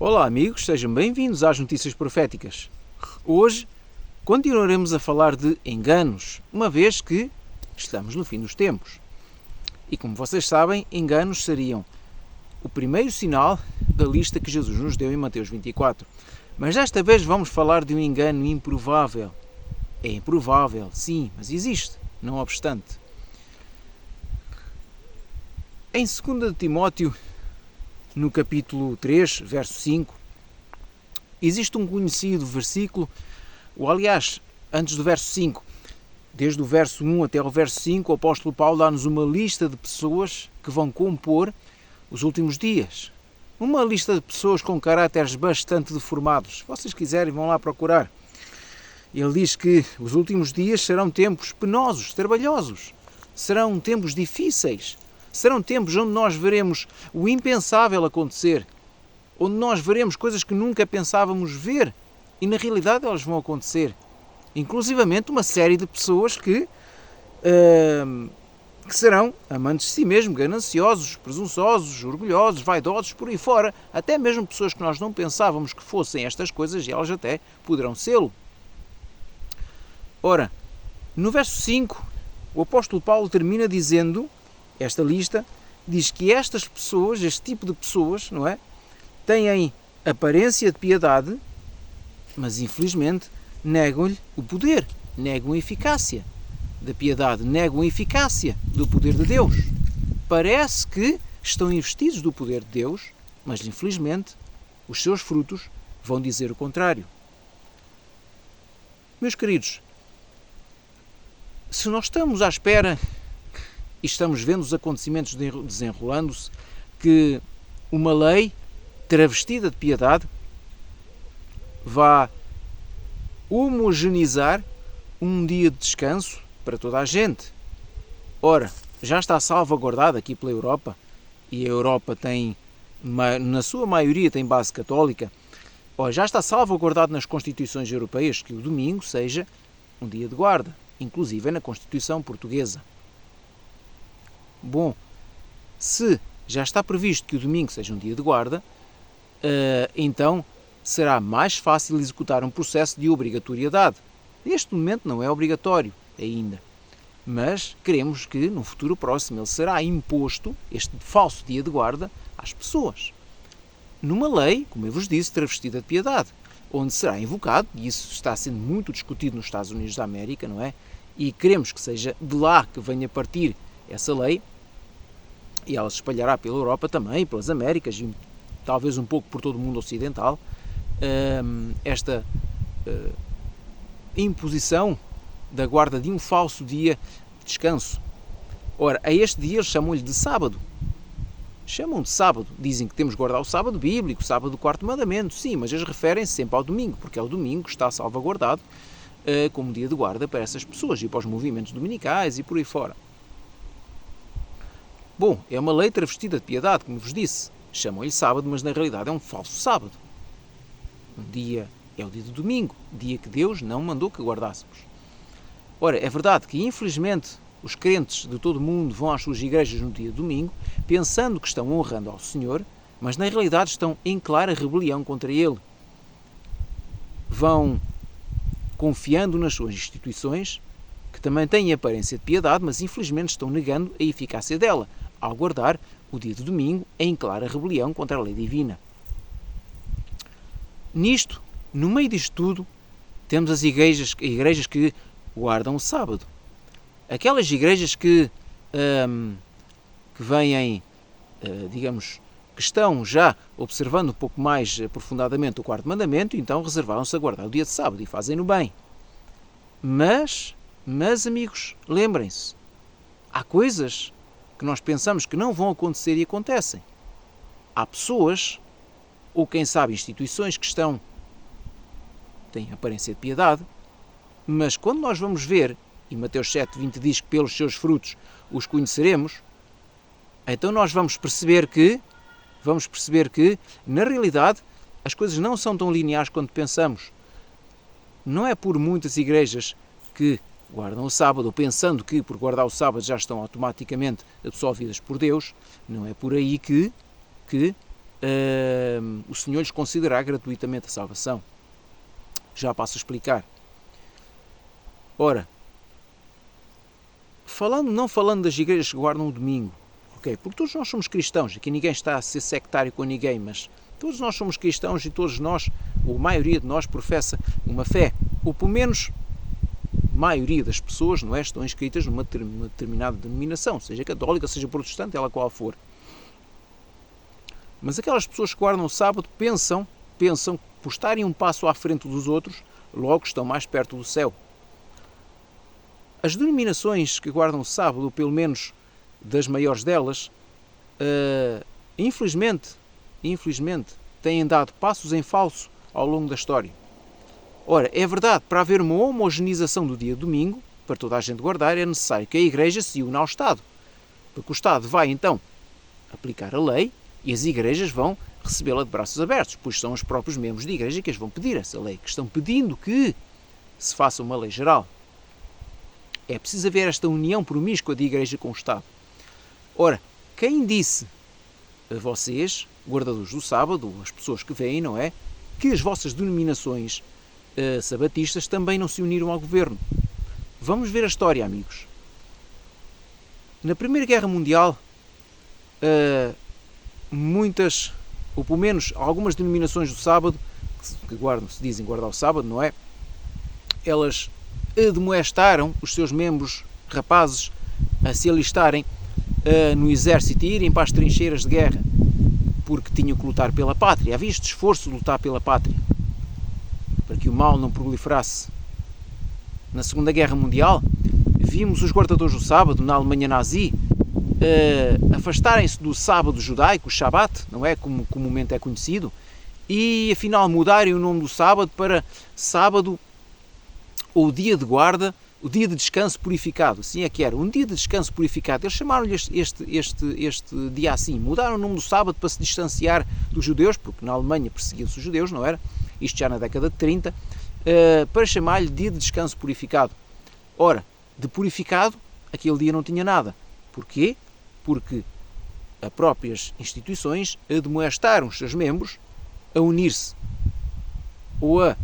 Olá amigos, sejam bem-vindos às Notícias Proféticas. Hoje continuaremos a falar de enganos, uma vez que estamos no fim dos tempos. E como vocês sabem, enganos seriam o primeiro sinal da lista que Jesus nos deu em Mateus 24. Mas desta vez vamos falar de um engano improvável. É improvável, sim, mas existe, não obstante. Em 2 Timóteo, no capítulo 3, verso 5, existe um conhecido versículo, ou aliás, antes do verso 5, desde o verso 1 até o verso 5, o apóstolo Paulo dá-nos uma lista de pessoas que vão compor os últimos dias. Uma lista de pessoas com caráteres bastante deformados. Se vocês quiserem, vão lá procurar. Ele diz que os últimos dias serão tempos penosos, trabalhosos. Serão tempos difíceis. Serão tempos onde nós veremos o impensável acontecer. Onde nós veremos coisas que nunca pensávamos ver. E na realidade elas vão acontecer. Inclusivamente uma série de pessoas que serão amantes de si mesmo, gananciosos, presunçosos, orgulhosos, vaidosos, por aí fora. Até mesmo pessoas que nós não pensávamos que fossem estas coisas e elas até poderão sê-lo. Ora, no verso 5, o apóstolo Paulo termina dizendo, esta lista, diz que estas pessoas, este tipo de pessoas, não é? Têm aparência de piedade, mas infelizmente negam-lhe o poder, negam a eficácia da piedade, negam a eficácia do poder de Deus. Parece que estão investidos do poder de Deus, mas infelizmente os seus frutos vão dizer o contrário. Meus queridos, se nós estamos à espera e estamos vendo os acontecimentos desenrolando-se, que uma lei travestida de piedade vá homogeneizar um dia de descanso para toda a gente. Ora, já está salvaguardado aqui pela Europa, e a Europa tem, na sua maioria, tem base católica. Ora, já está salvaguardado nas constituições europeias que o domingo seja um dia de guarda, inclusive na Constituição portuguesa. Bom, se já está previsto que o domingo seja um dia de guarda, então será mais fácil executar um processo de obrigatoriedade. Neste momento não é obrigatório ainda, mas queremos que no futuro próximo ele será imposto, este falso dia de guarda, às pessoas. Numa lei, como eu vos disse, travestida de piedade, onde será invocado, e isso está sendo muito discutido nos Estados Unidos da América, não é? E queremos que seja de lá que venha partir essa lei, e ela se espalhará pela Europa também, pelas Américas e talvez um pouco por todo o mundo ocidental, esta imposição da guarda de um falso dia de descanso. Ora, a este dia eles chamam-lhe de sábado. Chamam de sábado. Dizem que temos de guardar o sábado bíblico, o sábado do quarto mandamento. Sim, mas eles referem-se sempre ao domingo, porque é o domingo que está salvaguardado como dia de guarda para essas pessoas e para os movimentos dominicais e por aí fora. Bom, é uma lei travestida de piedade, como vos disse. Chamam-lhe sábado, mas na realidade é um falso sábado. Um dia é o dia do domingo, dia que Deus não mandou que guardássemos. Ora, é verdade que infelizmente os crentes de todo o mundo vão às suas igrejas no dia de domingo, pensando que estão honrando ao Senhor, mas na realidade estão em clara rebelião contra Ele. Vão confiando nas suas instituições, que também têm aparência de piedade, mas infelizmente estão negando a eficácia dela, ao guardar o dia de domingo em clara rebelião contra a lei divina. Nisto, no meio disto tudo, temos as igrejas que guardam o sábado. Aquelas igrejas que vêm, digamos, que estão já observando um pouco mais aprofundadamente o quarto mandamento, então reservaram-se a guardar o dia de sábado e fazem-no bem. Mas, amigos, lembrem-se, há coisas que nós pensamos que não vão acontecer e acontecem. Há pessoas, ou quem sabe instituições que têm aparência de piedade, mas quando nós vamos ver, e Mateus 7,20 diz que pelos seus frutos os conheceremos, então nós vamos perceber que, na realidade, as coisas não são tão lineares quanto pensamos. Não é por muitas igrejas que guardam o sábado, ou pensando que por guardar o sábado já estão automaticamente absolvidas por Deus, não é por aí que o Senhor lhes concederá gratuitamente a salvação. Já passo a explicar. Ora, não falando das igrejas que guardam o domingo, ok? Porque todos nós somos cristãos, aqui ninguém está a ser sectário com ninguém, mas todos nós somos cristãos e todos nós, ou a maioria de nós, professa uma fé, ou pelo menos a maioria das pessoas, não é, estão inscritas numa determinada denominação, seja católica, seja protestante, ela qual for. Mas aquelas pessoas que guardam o sábado pensam que por estarem um passo à frente dos outros, logo estão mais perto do céu. As denominações que guardam o sábado, ou pelo menos das maiores delas, infelizmente, têm dado passos em falso ao longo da história. Ora, é verdade, para haver uma homogeneização do dia de domingo, para toda a gente guardar, é necessário que a Igreja se una ao Estado. Porque o Estado vai, então, aplicar a lei e as igrejas vão recebê-la de braços abertos, pois são os próprios membros da Igreja que as vão pedir essa lei, que estão pedindo que se faça uma lei geral. É preciso haver esta união promíscua de Igreja com o Estado. Ora, quem disse a vocês, guardadores do sábado, as pessoas que veem, não é, que as vossas denominações sabatistas também não se uniram ao governo? Vamos ver a história, amigos. Na Primeira Guerra Mundial, muitas, ou pelo menos algumas denominações do sábado, que se dizem guardar o sábado, não é? Elas admoestaram os seus membros rapazes a se alistarem no exército e irem para as trincheiras de guerra, porque tinham que lutar pela pátria. Havia este esforço de lutar pela pátria, para que o mal não proliferasse. Na Segunda Guerra Mundial, vimos os guardadores do sábado, na Alemanha nazi, afastarem-se do sábado judaico, o Shabat, não é, como comumente é conhecido, e afinal mudarem o nome do sábado para sábado, ou dia de guarda, o dia de descanso purificado. Assim é que era, um dia de descanso purificado. Eles chamaram-lhe este dia assim, mudaram o nome do sábado para se distanciar dos judeus, porque na Alemanha perseguiam-se os judeus, não era? Isto já na década de 30, para chamar-lhe dia de descanso purificado. Ora, de purificado, aquele dia não tinha nada. Porquê? Porque as próprias instituições admoestaram os seus membros a unir-se, ou a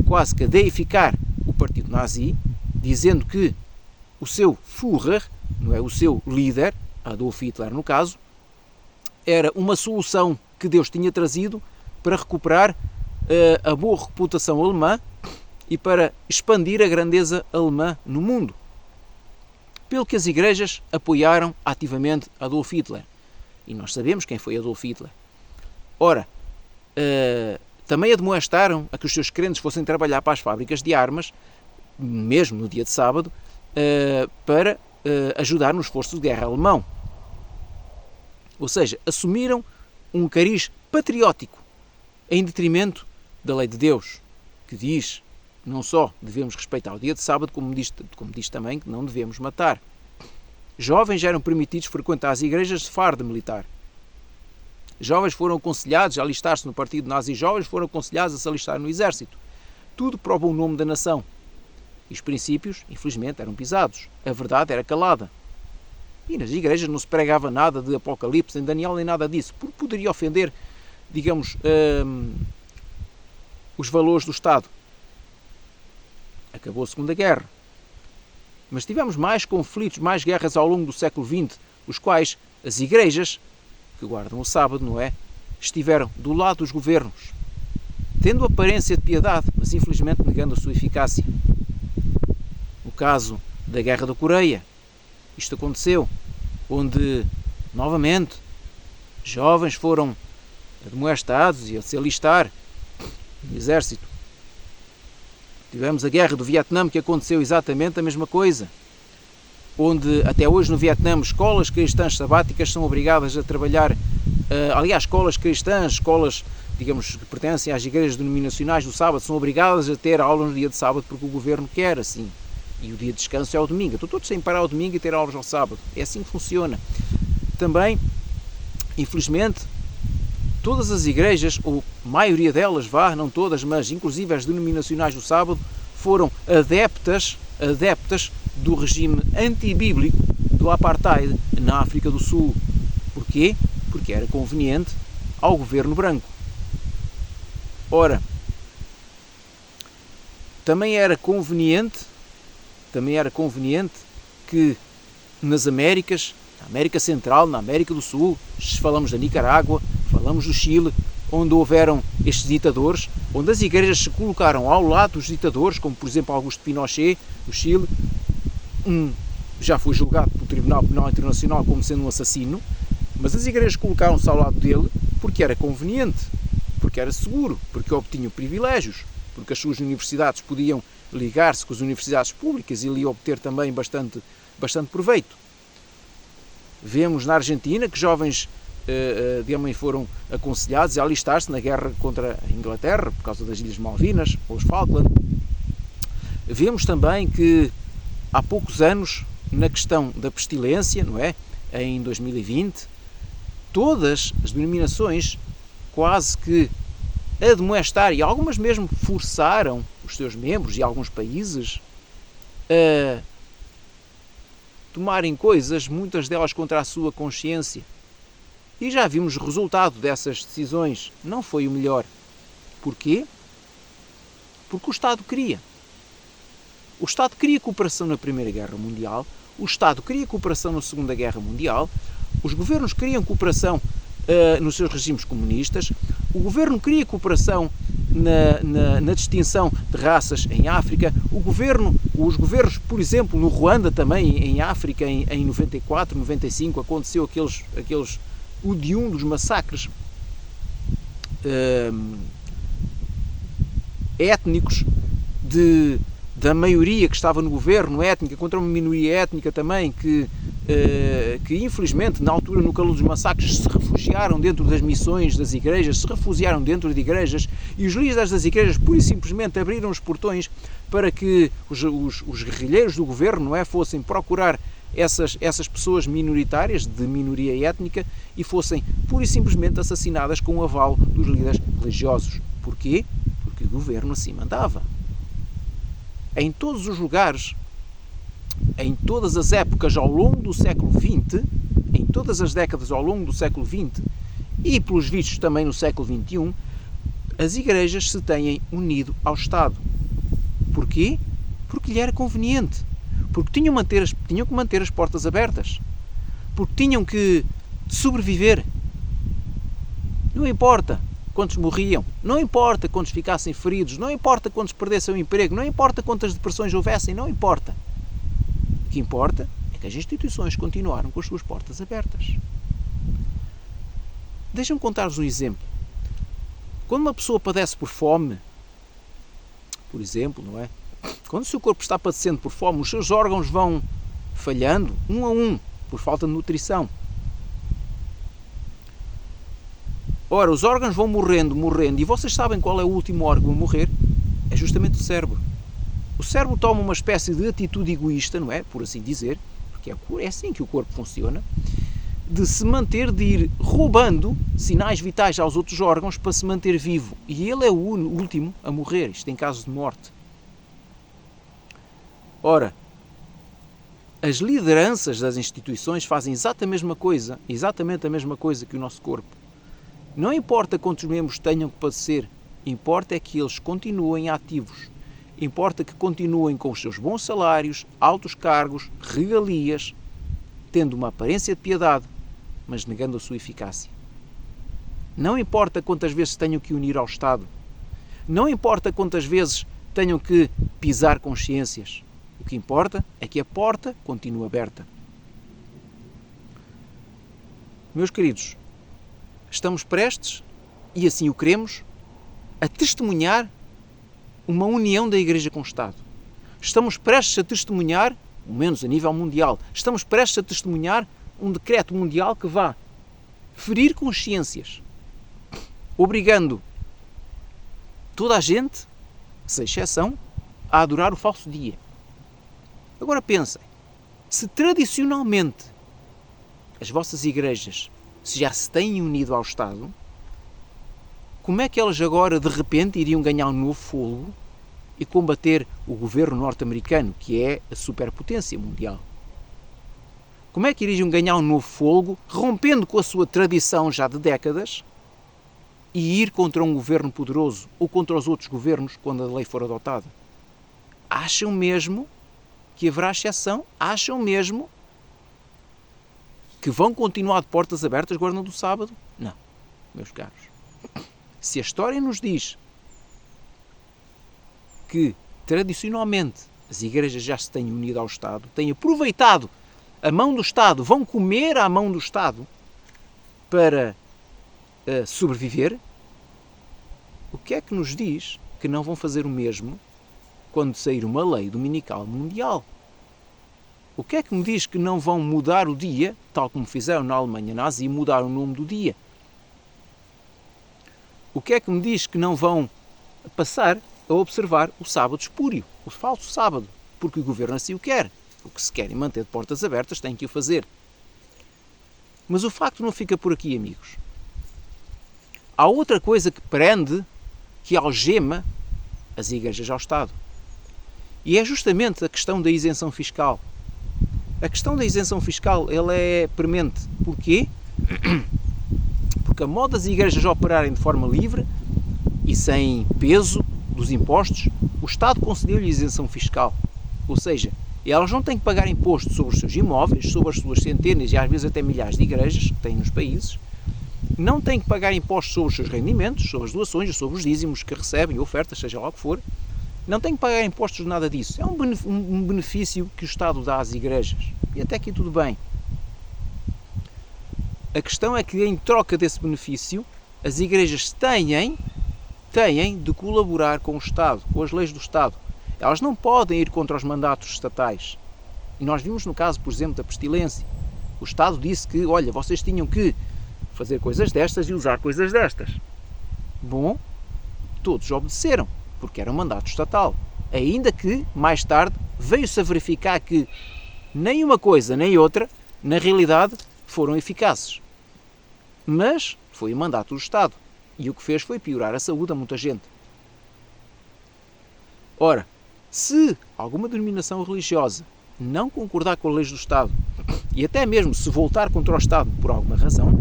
quase que a deificar o partido nazi, dizendo que o seu Führer, não é, o seu líder, Adolf Hitler no caso, era uma solução que Deus tinha trazido para recuperar a boa reputação alemã e para expandir a grandeza alemã no mundo. Pelo que as igrejas apoiaram ativamente Adolf Hitler. E nós sabemos quem foi Adolf Hitler. Ora, também admoestaram a que os seus crentes fossem trabalhar para as fábricas de armas, mesmo no dia de sábado, para ajudar no esforço de guerra alemão. Ou seja, assumiram um cariz patriótico em detrimento da lei de Deus, que diz não só devemos respeitar o dia de sábado, como diz também que não devemos matar. Jovens eram permitidos frequentar as igrejas de farda militar. Jovens foram aconselhados a alistar-se no partido nazi, jovens foram aconselhados a se alistar no exército. Tudo para o bom nome da nação. E os princípios, infelizmente, eram pisados. A verdade era calada. E nas igrejas não se pregava nada de Apocalipse, nem Daniel, nem nada disso, porque poderia ofender, digamos, os valores do Estado. Acabou a Segunda Guerra. Mas tivemos mais conflitos, mais guerras ao longo do século XX, os quais as igrejas, que guardam o sábado, não é, estiveram do lado dos governos, tendo aparência de piedade, mas infelizmente negando a sua eficácia. No caso da Guerra da Coreia, isto aconteceu, onde, novamente, jovens foram admoestados e a se alistar no exército. Tivemos a Guerra do Vietnã, que aconteceu exatamente a mesma coisa, onde até hoje no Vietnã escolas cristãs sabáticas são obrigadas a trabalhar, aliás, escolas cristãs, escolas, digamos, que pertencem às igrejas denominacionais do sábado, são obrigadas a ter aulas no dia de sábado porque o governo quer assim. E o dia de descanso é ao domingo. Estão todos sem parar ao domingo e ter aulas ao sábado. É assim que funciona. Também, infelizmente, todas as igrejas, ou a maioria delas, não todas, mas inclusive as denominacionais do sábado, foram adeptas do regime antibíblico do apartheid na África do Sul. Porquê? Porque era conveniente ao governo branco. Ora, também era conveniente que nas Américas, na América Central, na América do Sul, falamos da Nicarágua, falamos do Chile, onde houveram estes ditadores, onde as igrejas se colocaram ao lado dos ditadores, como por exemplo Augusto Pinochet, do Chile, já foi julgado pelo Tribunal Penal Internacional como sendo um assassino, mas as igrejas colocaram-se ao lado dele porque era conveniente, porque era seguro, porque obtinham privilégios, porque as suas universidades podiam ligar-se com as universidades públicas e ali obter também bastante proveito. Vemos na Argentina que jovens foram aconselhados a alistar-se na guerra contra a Inglaterra, por causa das Ilhas Malvinas, ou os Falkland. Vemos também que há poucos anos, na questão da pestilência, não é? Em 2020, todas as denominações quase que admoestar, e algumas mesmo forçaram os seus membros e alguns países a tomarem coisas, muitas delas contra a sua consciência. E já vimos o resultado dessas decisões. Não foi o melhor. Porquê? Porque o Estado queria. O Estado queria cooperação na Primeira Guerra Mundial, o Estado queria cooperação na Segunda Guerra Mundial, os governos queriam cooperação nos seus regimes comunistas, o governo queria cooperação na distinção de raças em África, os governos, por exemplo, no Ruanda também, em África, em 94, 95, aconteceu aqueles hediondos massacres étnicos da maioria que estava no governo, étnica, contra uma minoria étnica também, que infelizmente, na altura, no calor dos massacres, se refugiaram dentro das missões das igrejas, se refugiaram dentro de igrejas, e os líderes das igrejas, pura e simplesmente, abriram os portões para que os guerrilheiros do governo, não é, fossem procurar essas pessoas minoritárias, de minoria étnica, e fossem, pura e simplesmente, assassinadas com o aval dos líderes religiosos. Porquê? Porque o governo assim mandava. Em todos os lugares, em todas as épocas ao longo do século XX, em todas as décadas ao longo do século XX e, pelos vistos, também no século XXI, as igrejas se têm unido ao Estado. Porquê? Porque lhe era conveniente. Porque tinham que manter as portas abertas. Porque tinham que sobreviver. Não importa quantos morriam, não importa quantos ficassem feridos, não importa quantos perdessem o emprego, não importa quantas depressões houvessem, não importa. O que importa é que as instituições continuaram com as suas portas abertas. Deixa-me contar-vos um exemplo. Quando uma pessoa padece por fome, por exemplo, não é? Quando o seu corpo está padecendo por fome, os seus órgãos vão falhando, um a um, por falta de nutrição. Ora, os órgãos vão morrendo, e vocês sabem qual é o último órgão a morrer? É justamente o cérebro. O cérebro toma uma espécie de atitude egoísta, não é? Por assim dizer, porque é assim que o corpo funciona, de se manter, de ir roubando sinais vitais aos outros órgãos para se manter vivo. E ele é o último a morrer, isto em caso de morte. Ora, as lideranças das instituições fazem exatamente a mesma coisa que o nosso corpo. Não importa quantos membros tenham que padecer, importa é que eles continuem ativos. Importa que continuem com os seus bons salários, altos cargos, regalias, tendo uma aparência de piedade, mas negando a sua eficácia. Não importa quantas vezes tenham que unir ao Estado. Não importa quantas vezes tenham que pisar consciências. O que importa é que a porta continue aberta. Meus queridos, estamos prestes, e assim o queremos, a testemunhar uma união da Igreja com o Estado. Estamos prestes a testemunhar, pelo menos a nível mundial, estamos prestes a testemunhar um decreto mundial que vá ferir consciências, obrigando toda a gente, sem exceção, a adorar o falso dia. Agora pensem, se tradicionalmente as vossas igrejas já se têm unido ao Estado, como é que elas agora de repente iriam ganhar um novo fôlego e combater o governo norte-americano, que é a superpotência mundial? Como é que iriam ganhar um novo fôlego, rompendo com a sua tradição já de décadas, e ir contra um governo poderoso ou contra os outros governos quando a lei for adotada? Acham mesmo que haverá exceção? Acham mesmo que vão continuar de portas abertas agora no sábado? Não, meus caros. Se a história nos diz que, tradicionalmente, as igrejas já se têm unido ao Estado, têm aproveitado a mão do Estado, vão comer à mão do Estado para sobreviver, o que é que nos diz que não vão fazer o mesmo quando sair uma lei dominical mundial? O que é que me diz que não vão mudar o dia, tal como fizeram na Alemanha nazi, mudar o nome do dia? O que é que me diz que não vão passar a observar o sábado espúrio, o falso sábado, porque o governo assim o quer? O que se querem manter de portas abertas têm que o fazer. Mas o facto não fica por aqui, amigos. Há outra coisa que prende, que algema as igrejas ao Estado. E é justamente a questão da isenção fiscal. A questão da isenção fiscal, ela é premente. Porquê? Porque a modo das igrejas operarem de forma livre e sem peso dos impostos, o Estado concedeu-lhe isenção fiscal. Ou seja, elas não têm que pagar imposto sobre os seus imóveis, sobre as suas centenas e às vezes até milhares de igrejas que têm nos países, não têm que pagar impostos sobre os seus rendimentos, sobre as doações, sobre os dízimos que recebem, ofertas, seja lá o que for, não têm que pagar impostos de nada disso. É um benefício que o Estado dá às igrejas. E até aqui tudo bem. A questão é que, em troca desse benefício, as igrejas têm de colaborar com o Estado, com as leis do Estado. Elas não podem ir contra os mandatos estatais. E nós vimos no caso, por exemplo, da pestilência. O Estado disse que, olha, vocês tinham que fazer coisas destas e usar coisas destas. Bom, todos obedeceram, porque era um mandato estatal. Ainda que, mais tarde, veio-se a verificar que nem uma coisa nem outra, na realidade, foram eficazes. Mas foi o mandato do Estado. E o que fez foi piorar a saúde a muita gente. Ora, se alguma denominação religiosa não concordar com as leis do Estado e até mesmo se voltar contra o Estado por alguma razão,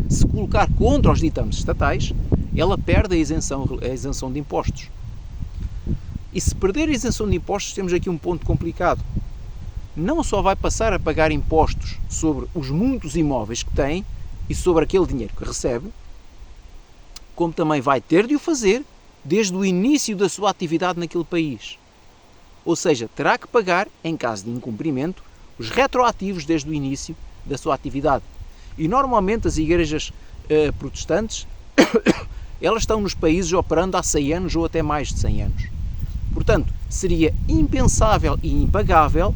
se colocar contra os ditames estatais, ela perde a isenção de impostos. E se perder a isenção de impostos, temos aqui um ponto complicado. Não só vai passar a pagar impostos sobre os muitos imóveis que tem e sobre aquele dinheiro que recebe, como também vai ter de o fazer desde o início da sua atividade naquele país. Ou seja, terá que pagar, em caso de incumprimento, os retroativos desde o início da sua atividade. E normalmente as igrejas protestantes, elas estão nos países operando há 100 anos ou até mais de 100 anos. Portanto, seria impensável e impagável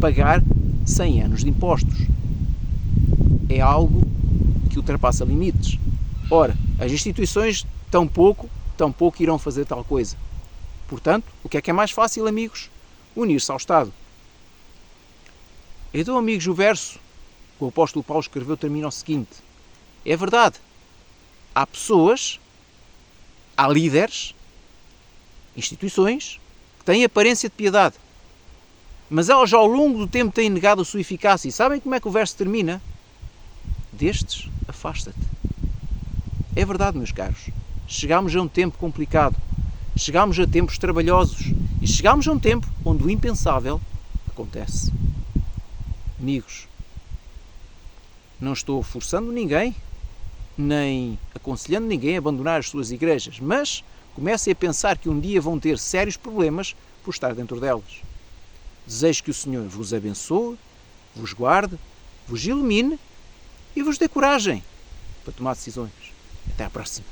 pagar 100 anos de impostos. É algo que ultrapassa limites. Ora, as instituições tão pouco irão fazer tal coisa. Portanto, o que é mais fácil, amigos? Unir-se ao Estado. Então, amigos, o verso que o apóstolo Paulo escreveu termina o seguinte: é verdade, há pessoas, há líderes, instituições, que têm aparência de piedade, mas elas ao longo do tempo têm negado a sua eficácia. E sabem como é que o verso termina? Destes, afasta-te. É verdade, meus caros. Chegámos a um tempo complicado. Chegámos a tempos trabalhosos. E chegámos a um tempo onde o impensável acontece. Amigos, não estou forçando ninguém, nem aconselhando ninguém a abandonar as suas igrejas, mas comecem a pensar que um dia vão ter sérios problemas por estar dentro delas. Desejo que o Senhor vos abençoe, vos guarde, vos ilumine e vos dê coragem para tomar decisões. Até à próxima.